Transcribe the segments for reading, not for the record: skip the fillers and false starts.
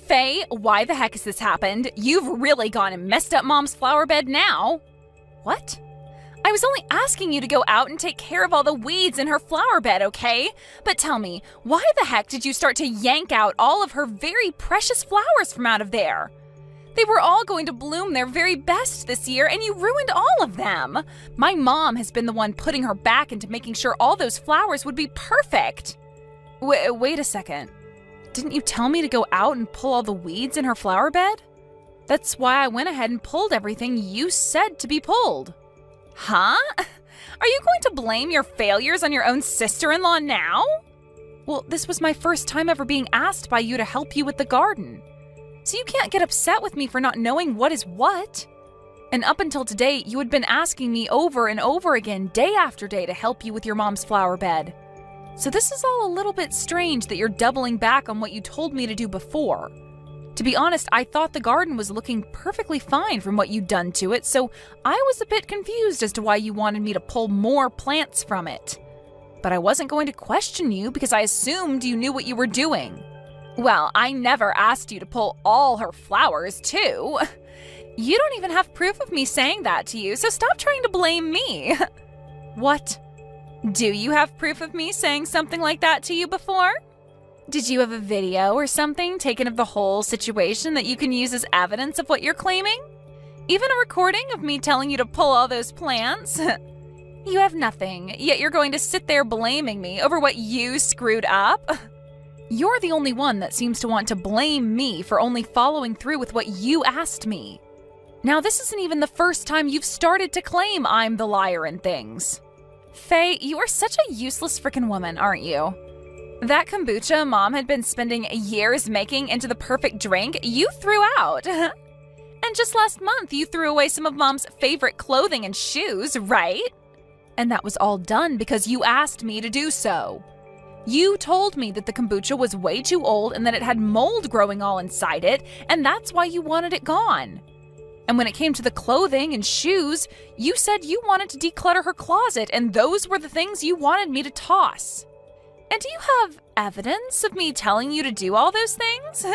Faye, why the heck has this happened? You've really gone and messed up Mom's flower bed now. What? I was only asking you to go out and take care of all the weeds in her flower bed, okay? But tell me, why the heck did you start to yank out all of her very precious flowers from out of there? They were all going to bloom their very best this year, and you ruined all of them. My mom has been the one putting her back into making sure all those flowers would be perfect. Wait a second. Didn't you tell me to go out and pull all the weeds in her flower bed? That's why I went ahead and pulled everything you said to be pulled. Huh? Are you going to blame your failures on your own sister-in-law now? Well, this was my first time ever being asked by you to help you with the garden. So you can't get upset with me for not knowing what is what. And up until today, you had been asking me over and over again, day after day, to help you with your mom's flower bed. So this is all a little bit strange that you're doubling back on what you told me to do before. To be honest, I thought the garden was looking perfectly fine from what you'd done to it, so I was a bit confused as to why you wanted me to pull more plants from it. But I wasn't going to question you because I assumed you knew what you were doing. Well, I never asked you to pull all her flowers, too. You don't even have proof of me saying that to you, so stop trying to blame me. What? Do you have proof of me saying something like that to you before? Did you have a video or something taken of the whole situation that you can use as evidence of what you're claiming? Even a recording of me telling you to pull all those plants? You have nothing, yet you're going to sit there blaming me over what you screwed up? You're the only one that seems to want to blame me for only following through with what you asked me. Now, this isn't even the first time you've started to claim I'm the liar in things. Faye, you are such a useless frickin' woman, aren't you? That kombucha Mom had been spending years making into the perfect drink, you threw out. And just last month, you threw away some of Mom's favorite clothing and shoes, right? And that was all done because you asked me to do so. You told me that the kombucha was way too old and that it had mold growing all inside it, and that's why you wanted it gone. And when it came to the clothing and shoes, you said you wanted to declutter her closet, and those were the things you wanted me to toss. And do you have evidence of me telling you to do all those things?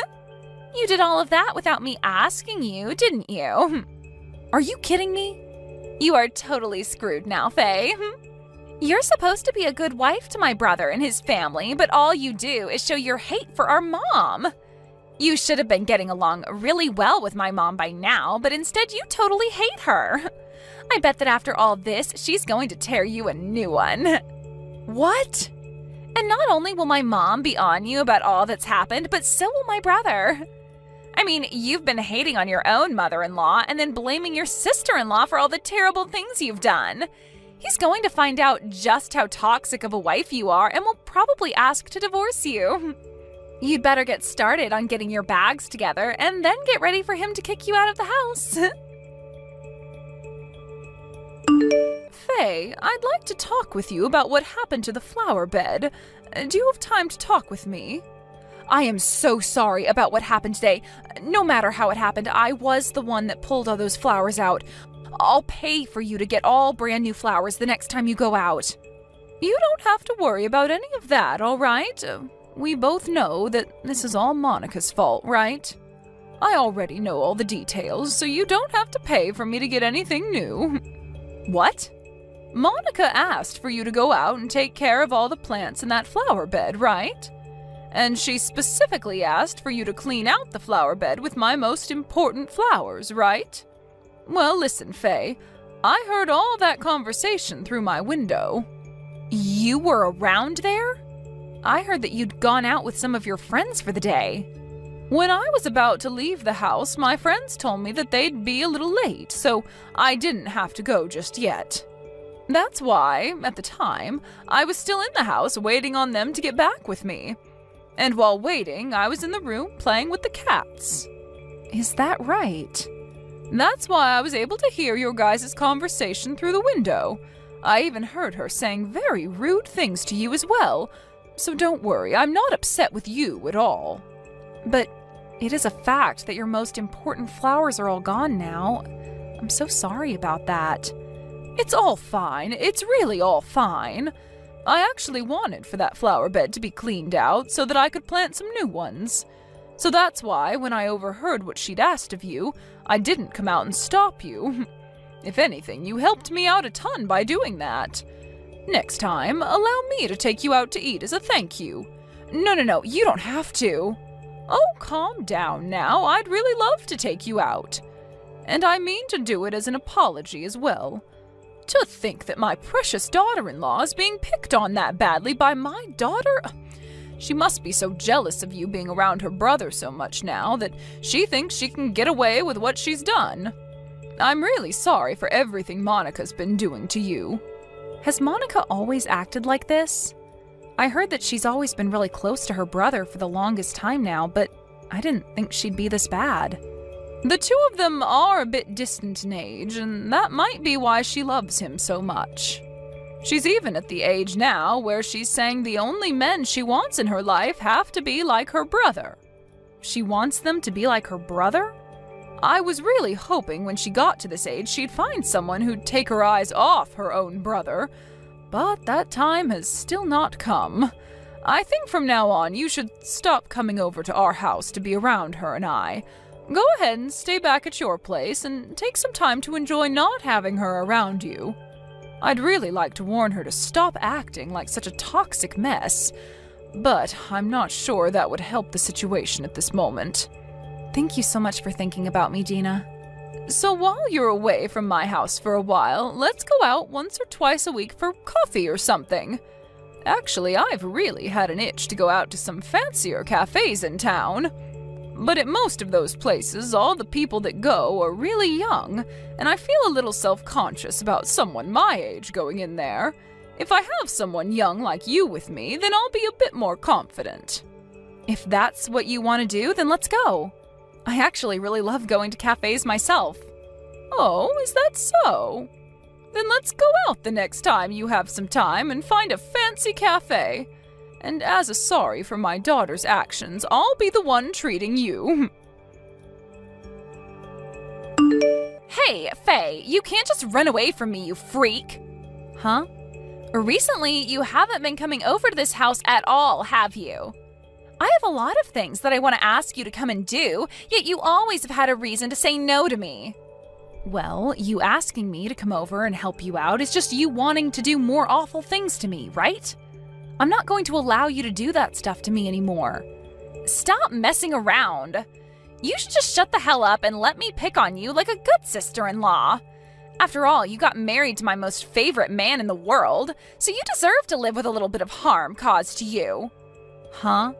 You did all of that without me asking you, didn't you? Are you kidding me? You are totally screwed now, Faye. You're supposed to be a good wife to my brother and his family, but all you do is show your hate for our mom. You should have been getting along really well with my mom by now, but instead you totally hate her. I bet that after all this, she's going to tear you a new one. What? And not only will my mom be on you about all that's happened, but so will my brother. I mean, you've been hating on your own mother-in-law and then blaming your sister-in-law for all the terrible things you've done. He's going to find out just how toxic of a wife you are and will probably ask to divorce you. You'd better get started on getting your bags together and then get ready for him to kick you out of the house. Faye, I'd like to talk with you about what happened to the flower bed. Do you have time to talk with me? I am so sorry about what happened today. No matter how it happened, I was the one that pulled all those flowers out. I'll pay for you to get all brand new flowers the next time you go out. You don't have to worry about any of that, all right? We both know that this is all Monica's fault, right? I already know all the details, so you don't have to pay for me to get anything new. What? Monica asked for you to go out and take care of all the plants in that flower bed, right? And she specifically asked for you to clean out the flower bed with my most important flowers, right? Well, listen, Faye, I heard all that conversation through my window. You were around there? I heard that you'd gone out with some of your friends for the day. When I was about to leave the house, my friends told me that they'd be a little late, so I didn't have to go just yet. That's why, at the time, I was still in the house waiting on them to get back with me. And while waiting, I was in the room playing with the cats. Is that right? That's why I was able to hear your guys' conversation through the window. I even heard her saying very rude things to you as well. So don't worry, I'm not upset with you at all. But it is a fact that your most important flowers are all gone now. I'm so sorry about that. It's all fine. It's really all fine. I actually wanted for that flower bed to be cleaned out so that I could plant some new ones. So that's why, when I overheard what she'd asked of you, I didn't come out and stop you. If anything, you helped me out a ton by doing that. Next time, allow me to take you out to eat as a thank you. No, you don't have to. Oh, calm down now. I'd really love to take you out. And I mean to do it as an apology as well. To think that my precious daughter-in-law is being picked on that badly by my daughter? She must be so jealous of you being around her brother so much now that she thinks she can get away with what she's done. I'm really sorry for everything Monica's been doing to you. Has Monica always acted like this? I heard that she's always been really close to her brother for the longest time now, but I didn't think she'd be this bad. The two of them are a bit distant in age, and that might be why she loves him so much. She's even at the age now where she's saying the only men she wants in her life have to be like her brother. She wants them to be like her brother? I was really hoping when she got to this age she'd find someone who'd take her eyes off her own brother, but that time has still not come. I think from now on you should stop coming over to our house to be around her and I. Go ahead and stay back at your place and take some time to enjoy not having her around you. I'd really like to warn her to stop acting like such a toxic mess, but I'm not sure that would help the situation at this moment. Thank you so much for thinking about me, Gina. So while you're away from my house for a while, let's go out once or twice a week for coffee or something. Actually, I've really had an itch to go out to some fancier cafes in town. But at most of those places, all the people that go are really young, and I feel a little self-conscious about someone my age going in there. If I have someone young like you with me, then I'll be a bit more confident. If that's what you want to do, then let's go. I actually really love going to cafes myself. Oh, is that so? Then let's go out the next time you have some time and find a fancy cafe. And as a sorry for my daughter's actions, I'll be the one treating you. Hey, Faye, you can't just run away from me, you freak. Huh? Recently, you haven't been coming over to this house at all, have you? I have a lot of things that I want to ask you to come and do, yet you always have had a reason to say no to me. Well, you asking me to come over and help you out is just you wanting to do more awful things to me, right? I'm not going to allow you to do that stuff to me anymore. Stop messing around. You should just shut the hell up and let me pick on you like a good sister-in-law. After all, you got married to my most favorite man in the world, so you deserve to live with a little bit of harm caused to you. Huh?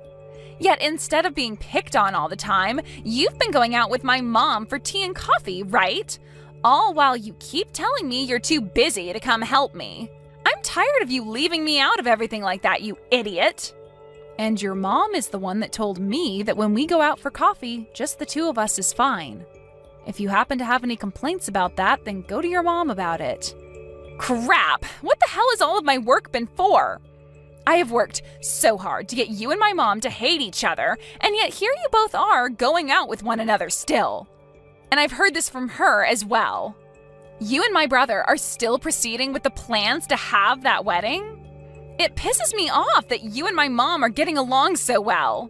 Yet instead of being picked on all the time, you've been going out with my mom for tea and coffee, right? All while you keep telling me you're too busy to come help me. I'm tired of you leaving me out of everything like that, you idiot. And your mom is the one that told me that when we go out for coffee, just the two of us is fine. If you happen to have any complaints about that, then go to your mom about it. Crap! What the hell has all of my work been for? I have worked so hard to get you and my mom to hate each other, and yet here you both are going out with one another still. And I've heard this from her as well. You and my brother are still proceeding with the plans to have that wedding? It pisses me off that you and my mom are getting along so well.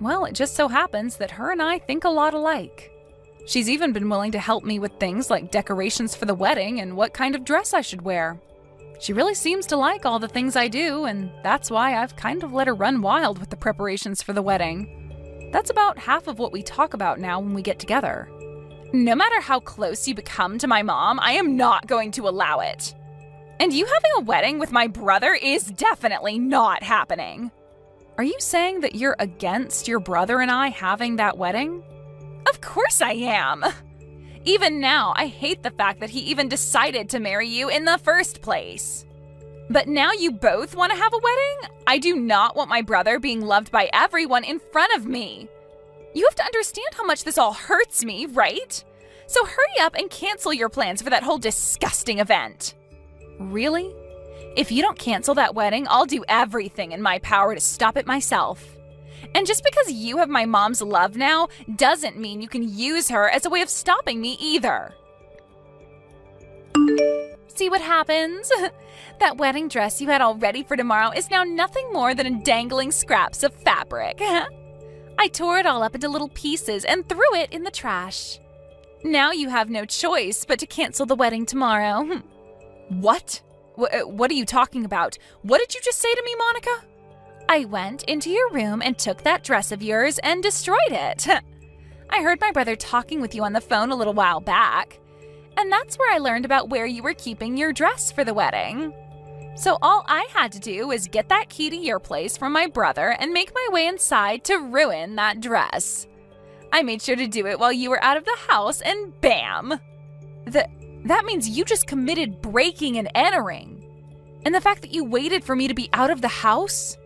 Well, it just so happens that her and I think a lot alike. She's even been willing to help me with things like decorations for the wedding and what kind of dress I should wear. She really seems to like all the things I do, and that's why I've kind of let her run wild with the preparations for the wedding. That's about half of what we talk about now when we get together. No matter how close you become to my mom, I am not going to allow it. And you having a wedding with my brother is definitely not happening. Are you saying that you're against your brother and I having that wedding? Of course I am. Even now, I hate the fact that he even decided to marry you in the first place. But now you both want to have a wedding? I do not want my brother being loved by everyone in front of me. You have to understand how much this all hurts me, right? So hurry up and cancel your plans for that whole disgusting event. Really? If you don't cancel that wedding, I'll do everything in my power to stop it myself. And just because you have my mom's love now doesn't mean you can use her as a way of stopping me either. See what happens? That wedding dress you had all ready for tomorrow is now nothing more than dangling scraps of fabric. I tore it all up into little pieces and threw it in the trash. Now you have no choice but to cancel the wedding tomorrow. What? What are you talking about? What did you just say to me, Monica? I went into your room and took that dress of yours and destroyed it. I heard my brother talking with you on the phone a little while back, and that's where I learned about where you were keeping your dress for the wedding. So all I had to do was get that key to your place from my brother and make my way inside to ruin that dress. I made sure to do it while you were out of the house, and bam! That means you just committed breaking and entering. And the fact that you waited for me to be out of the house?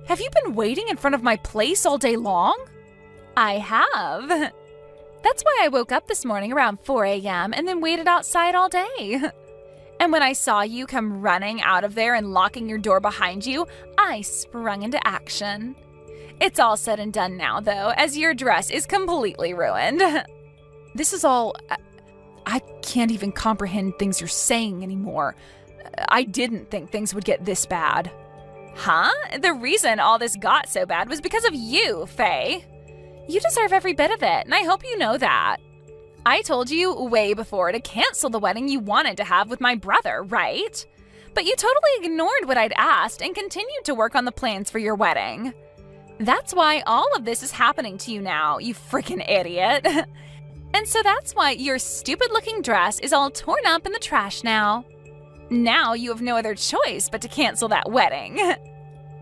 Have you been waiting in front of my place all day long? I have. That's why I woke up this morning around 4 a.m. and then waited outside all day. And when I saw you come running out of there and locking your door behind you, I sprung into action. It's all said and done now, though, as your dress is completely ruined. This is all... I can't even comprehend things you're saying anymore. I didn't think things would get this bad. Huh? The reason all this got so bad was because of you, Faye. You deserve every bit of it, and I hope you know that. I told you way before to cancel the wedding you wanted to have with my brother, right? But you totally ignored what I'd asked and continued to work on the plans for your wedding. That's why all of this is happening to you now, you freaking idiot. And so that's why your stupid-looking dress is all torn up in the trash now. Now you have no other choice but to cancel that wedding.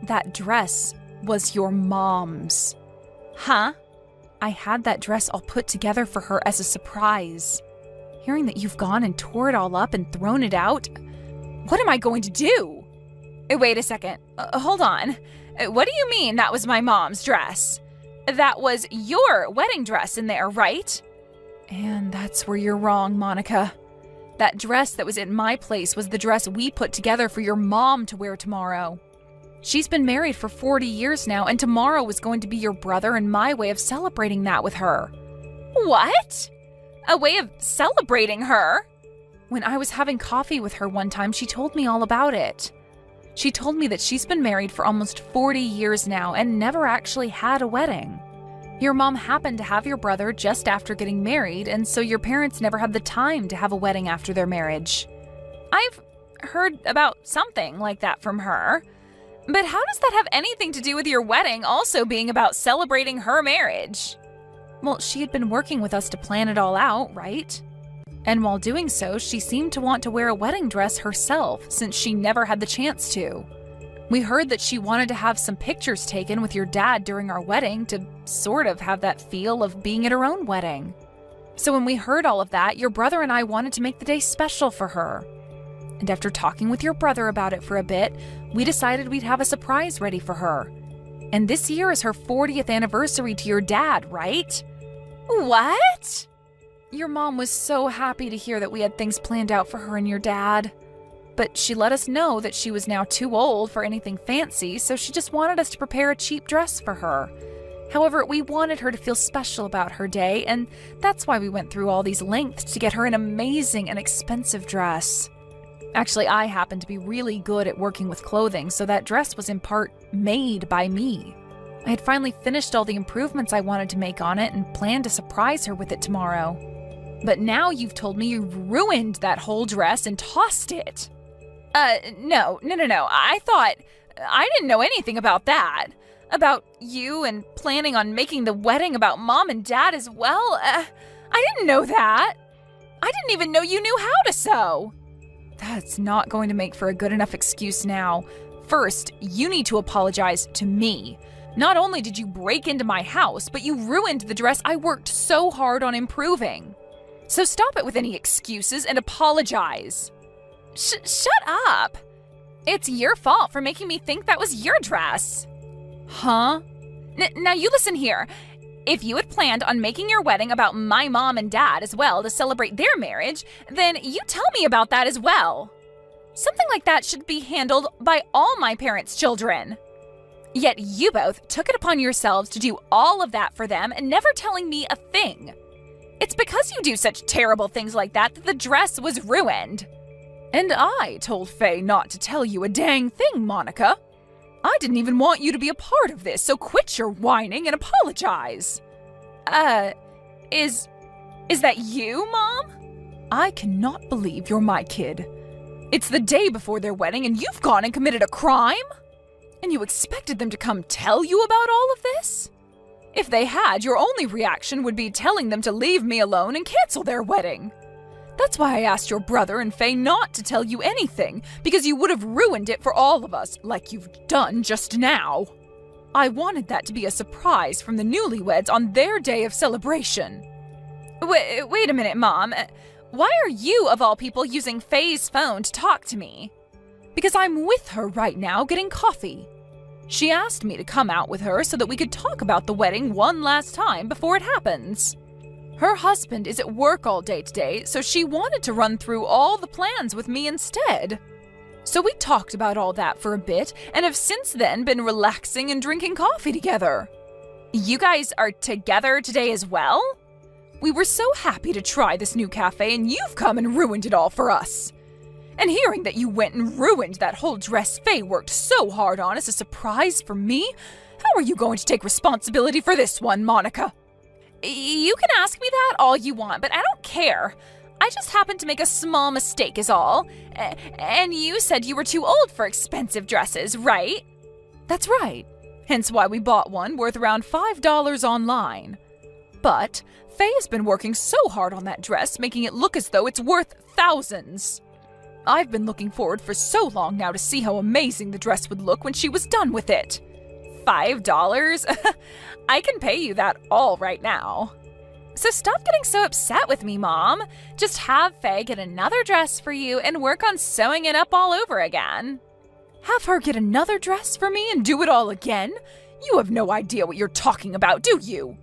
That dress was your mom's. Huh? I had that dress all put together for her as a surprise. Hearing that you've gone and tore it all up and thrown it out, what am I going to do? Wait a second. Hold on. What do you mean that was my mom's dress? That was your wedding dress in there, right? And that's where you're wrong, Monica. That dress that was in my place was the dress we put together for your mom to wear tomorrow. She's been married for 40 years now, and tomorrow was going to be your brother and my way of celebrating that with her. What? A way of celebrating her? When I was having coffee with her one time, she told me all about it. She told me that she's been married for almost 40 years now and never actually had a wedding. Your mom happened to have your brother just after getting married, and so your parents never had the time to have a wedding after their marriage. I've heard about something like that from her. But how does that have anything to do with your wedding also being about celebrating her marriage? Well, she had been working with us to plan it all out, right? And while doing so, she seemed to want to wear a wedding dress herself, since she never had the chance to. We heard that she wanted to have some pictures taken with your dad during our wedding to sort of have that feel of being at her own wedding. So when we heard all of that, your brother and I wanted to make the day special for her. And after talking with your brother about it for a bit, we decided we'd have a surprise ready for her. And this year is her 40th anniversary to your dad, right? What? Your mom was so happy to hear that we had things planned out for her and your dad. But she let us know that she was now too old for anything fancy, so she just wanted us to prepare a cheap dress for her. However, we wanted her to feel special about her day, and that's why we went through all these lengths to get her an amazing and expensive dress. Actually, I happen to be really good at working with clothing, so that dress was in part made by me. I had finally finished all the improvements I wanted to make on it and planned to surprise her with it tomorrow. But now you've told me you've ruined that whole dress and tossed it. No. I didn't know anything about that. About you and planning on making the wedding about Mom and Dad as well. I didn't know that. I didn't even know you knew how to sew. That's not going to make for a good enough excuse now. First, you need to apologize to me. Not only did you break into my house, but you ruined the dress I worked so hard on improving. So stop it with any excuses and apologize. Shut up. It's your fault for making me think that was your dress. Huh? Now you listen here. If you had planned on making your wedding about my mom and dad as well to celebrate their marriage, then you tell me about that as well. Something like that should be handled by all my parents' children. Yet you both took it upon yourselves to do all of that for them and never telling me a thing. It's because you do such terrible things like that that the dress was ruined. And I told Faye not to tell you a dang thing, Monica. I didn't even want you to be a part of this, so quit your whining and apologize. Is that you, Mom? I cannot believe you're my kid. It's the day before their wedding and you've gone and committed a crime? And you expected them to come tell you about all of this? If they had, your only reaction would be telling them to leave me alone and cancel their wedding. That's why I asked your brother and Faye not to tell you anything, because you would have ruined it for all of us, like you've done just now. I wanted that to be a surprise from the newlyweds on their day of celebration. Wait a minute, Mom. Why are you, of all people, using Faye's phone to talk to me? Because I'm with her right now getting coffee. She asked me to come out with her so that we could talk about the wedding one last time before it happens. Her husband is at work all day today, so she wanted to run through all the plans with me instead. So we talked about all that for a bit and have since then been relaxing and drinking coffee together. You guys are together today as well? We were so happy to try this new cafe and you've come and ruined it all for us. And hearing that you went and ruined that whole dress Faye worked so hard on is a surprise for me. How are you going to take responsibility for this one, Monica? You can ask me that all you want, but I don't care. I just happened to make a small mistake is all. And you said you were too old for expensive dresses, right? That's right. Hence why we bought one worth around $5 online. But Faye has been working so hard on that dress, making it look as though it's worth thousands. I've been looking forward for so long now to see how amazing the dress would look when she was done with it. $5? I can pay you that all right now. So stop getting so upset with me, Mom. Just have Faye get another dress for you and work on sewing it up all over again. Have her get another dress for me and do it all again? You have no idea what you're talking about, do you?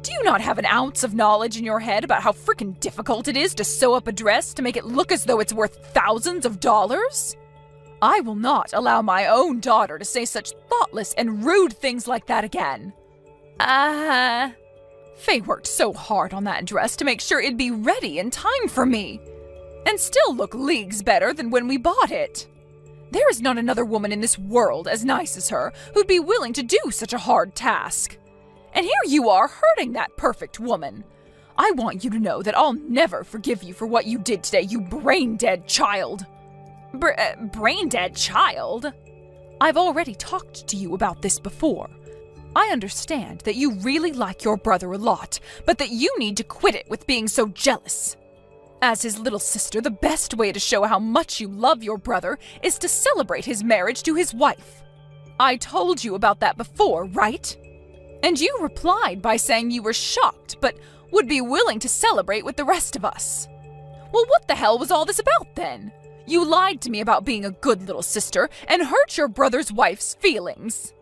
Do you not have an ounce of knowledge in your head about how frickin' difficult it is to sew up a dress to make it look as though it's worth thousands of dollars? I will not allow my own daughter to say such thoughtless and rude things like that again. Faye worked so hard on that dress to make sure it'd be ready in time for me, and still look leagues better than when we bought it. There is not another woman in this world as nice as her who'd be willing to do such a hard task. And here you are hurting that perfect woman. I want you to know that I'll never forgive you for what you did today, you brain-dead child. Brain-dead child? I've already talked to you about this before. I understand that you really like your brother a lot, but that you need to quit it with being so jealous. As his little sister, the best way to show how much you love your brother is to celebrate his marriage to his wife. I told you about that before, right? And you replied by saying you were shocked, but would be willing to celebrate with the rest of us. Well, what the hell was all this about then? You lied to me about being a good little sister and hurt your brother's wife's feelings.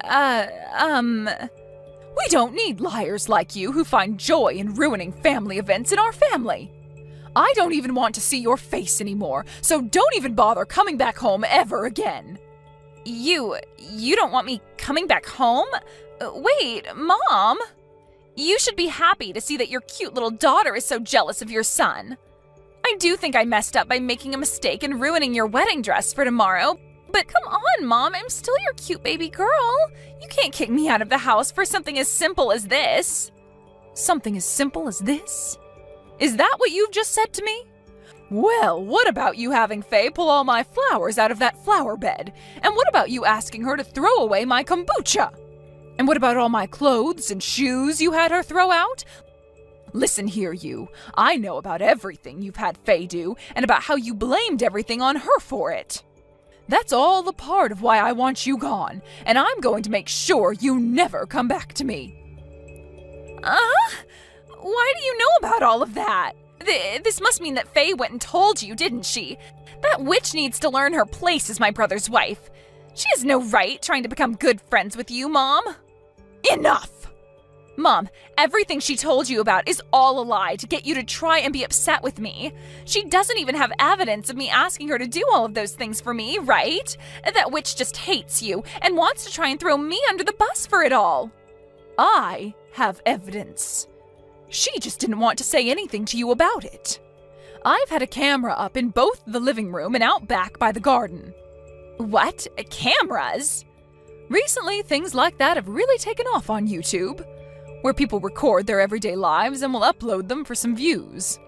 We don't need liars like you who find joy in ruining family events in our family. I don't even want to see your face anymore, so don't even bother coming back home ever again. You don't want me coming back home? Wait, Mom! You should be happy to see that your cute little daughter is so jealous of your son. I do think I messed up by making a mistake and ruining your wedding dress for tomorrow, but come on, Mom, I'm still your cute baby girl. You can't kick me out of the house for something as simple as this. Something as simple as this? Is that what you've just said to me? Well, what about you having Faye pull all my flowers out of that flower bed? And what about you asking her to throw away my kombucha? And what about all my clothes and shoes you had her throw out? Listen here, you. I know about everything you've had Faye do, and about how you blamed everything on her for it. That's all a part of why I want you gone, and I'm going to make sure you never come back to me. Why do you know about all of that? This must mean that Faye went and told you, didn't she? That witch needs to learn her place as my brother's wife. She has no right trying to become good friends with you, Mom. Enough! Mom, everything she told you about is all a lie to get you to try and be upset with me. She doesn't even have evidence of me asking her to do all of those things for me, right? That witch just hates you and wants to try and throw me under the bus for it all. I have evidence. She just didn't want to say anything to you about it. I've had a camera up in both the living room and out back by the garden. What? Cameras? Recently, things like that have really taken off on YouTube, where people record their everyday lives and will upload them for some views.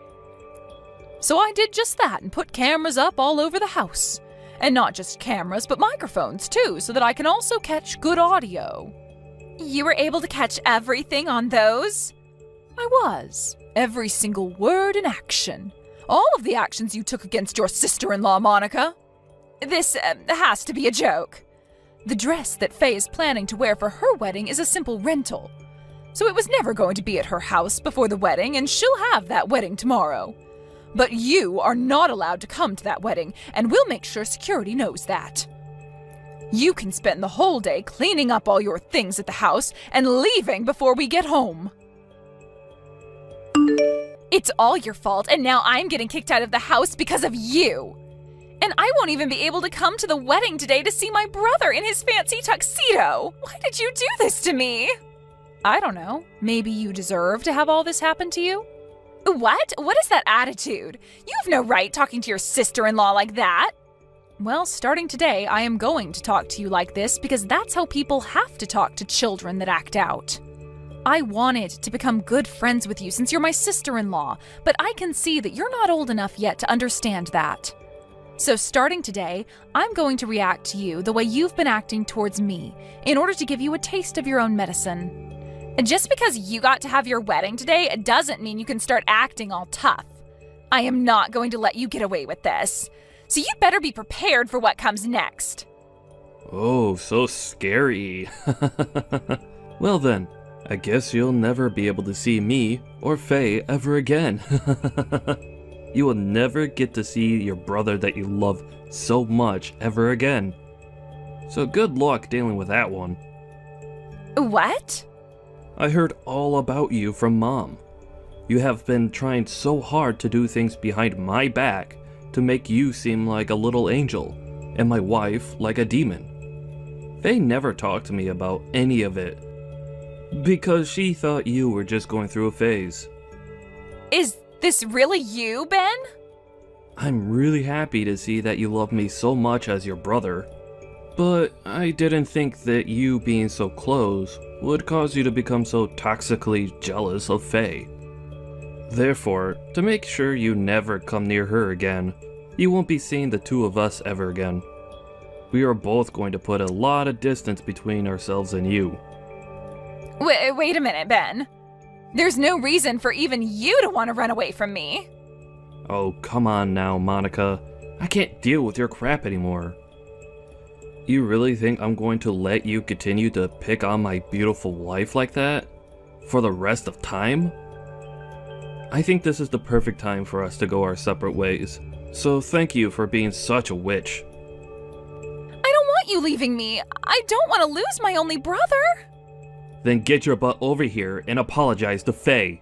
So I did just that and put cameras up all over the house. And not just cameras, but microphones too, so that I can also catch good audio. You were able to catch everything on those? I was. Every single word and action. All of the actions you took against your sister-in-law, Monica. This has to be a joke. The dress that Faye is planning to wear for her wedding is a simple rental. So it was never going to be at her house before the wedding, and she'll have that wedding tomorrow. But you are not allowed to come to that wedding, and we'll make sure security knows that. You can spend the whole day cleaning up all your things at the house and leaving before we get home. It's all your fault, and now I'm getting kicked out of the house because of you. And I won't even be able to come to the wedding today to see my brother in his fancy tuxedo. Why did you do this to me? I don't know. Maybe you deserve to have all this happen to you? What? What is that attitude? You have no right talking to your sister-in-law like that. Well, starting today, I am going to talk to you like this because that's how people have to talk to children that act out. I wanted to become good friends with you since you're my sister-in-law, but I can see that you're not old enough yet to understand that. So starting today, I'm going to react to you the way you've been acting towards me in order to give you a taste of your own medicine. Just because you got to have your wedding today doesn't mean you can start acting all tough. I am not going to let you get away with this. So you better be prepared for what comes next. Oh, so scary. Well then, I guess you'll never be able to see me or Faye ever again. You will never get to see your brother that you love so much ever again. So good luck dealing with that one. What? I heard all about you from Mom. You have been trying so hard to do things behind my back to make you seem like a little angel, and my wife like a demon. Faye never talked to me about any of it, because she thought you were just going through a phase. Is this really you, Ben? I'm really happy to see that you love me so much as your brother, but I didn't think that you being so close would cause you to become so toxically jealous of Faye. Therefore, to make sure you never come near her again, you won't be seeing the two of us ever again. We are both going to put a lot of distance between ourselves and you. Wait a minute, Ben. There's no reason for even you to want to run away from me. Oh, come on now, Monica. I can't deal with your crap anymore. You really think I'm going to let you continue to pick on my beautiful wife like that? For the rest of time? I think this is the perfect time for us to go our separate ways. So thank you for being such a witch. I don't want you leaving me. I don't want to lose my only brother. Then get your butt over here and apologize to Faye.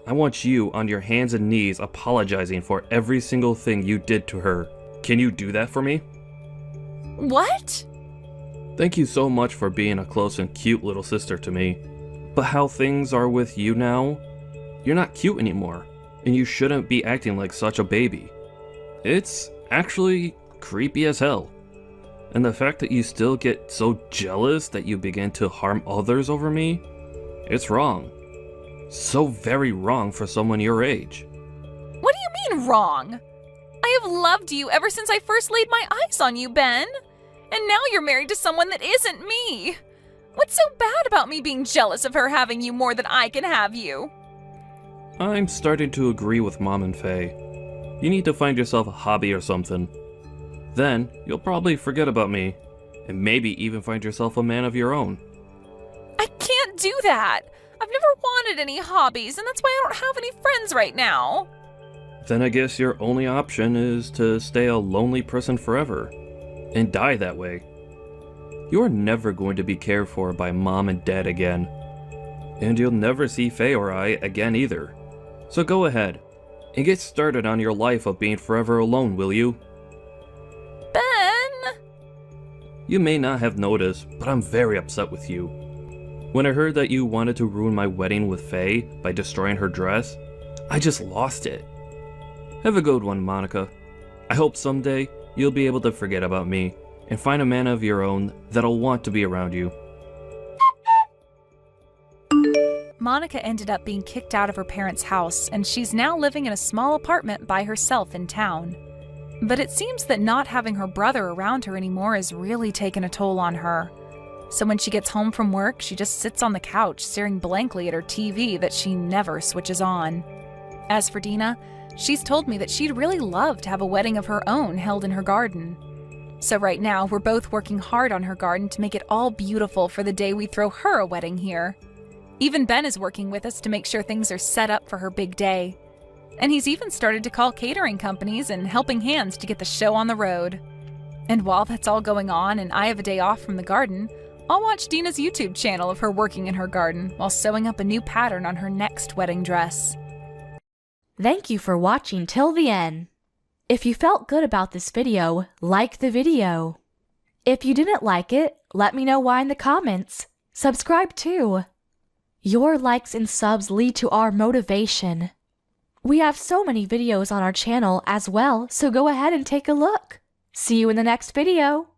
I want you on your hands and knees apologizing for every single thing you did to her. Can you do that for me? What? Thank you so much for being a close and cute little sister to me. But how things are with you now, you're not cute anymore, and you shouldn't be acting like such a baby. It's actually creepy as hell. And the fact that you still get so jealous that you begin to harm others over me, it's wrong. So very wrong for someone your age. What do you mean wrong? I have loved you ever since I first laid my eyes on you, Ben. And now you're married to someone that isn't me. What's so bad about me being jealous of her having you more than I can have you? I'm starting to agree with Mom and Faye. You need to find yourself a hobby or something. Then, you'll probably forget about me, and maybe even find yourself a man of your own. I can't do that. I've never wanted any hobbies, and that's why I don't have any friends right now. Then I guess your only option is to stay a lonely person forever, and die that way. You're never going to be cared for by Mom and Dad again. And you'll never see Faye or I again either. So go ahead, and get started on your life of being forever alone, will you? Ben! You may not have noticed, but I'm very upset with you. When I heard that you wanted to ruin my wedding with Faye by destroying her dress, I just lost it. Have a good one, Monica. I hope someday you'll be able to forget about me and find a man of your own that'll want to be around you. Monica ended up being kicked out of her parents' house, and she's now living in a small apartment by herself in town. But it seems that not having her brother around her anymore has really taken a toll on her. So when she gets home from work, she just sits on the couch staring blankly at her TV that she never switches on. As for Dina, she's told me that she'd really love to have a wedding of her own held in her garden. So right now, we're both working hard on her garden to make it all beautiful for the day we throw her a wedding here. Even Ben is working with us to make sure things are set up for her big day. And he's even started to call catering companies and helping hands to get the show on the road. And while that's all going on and I have a day off from the garden, I'll watch Dina's YouTube channel of her working in her garden while sewing up a new pattern on her next wedding dress. Thank you for watching till the end. If you felt good about this video, like the video. If you didn't like it, let me know why in the comments. Subscribe too. Your likes and subs lead to our motivation. We have so many videos on our channel as well, so go ahead and take a look. See you in the next video.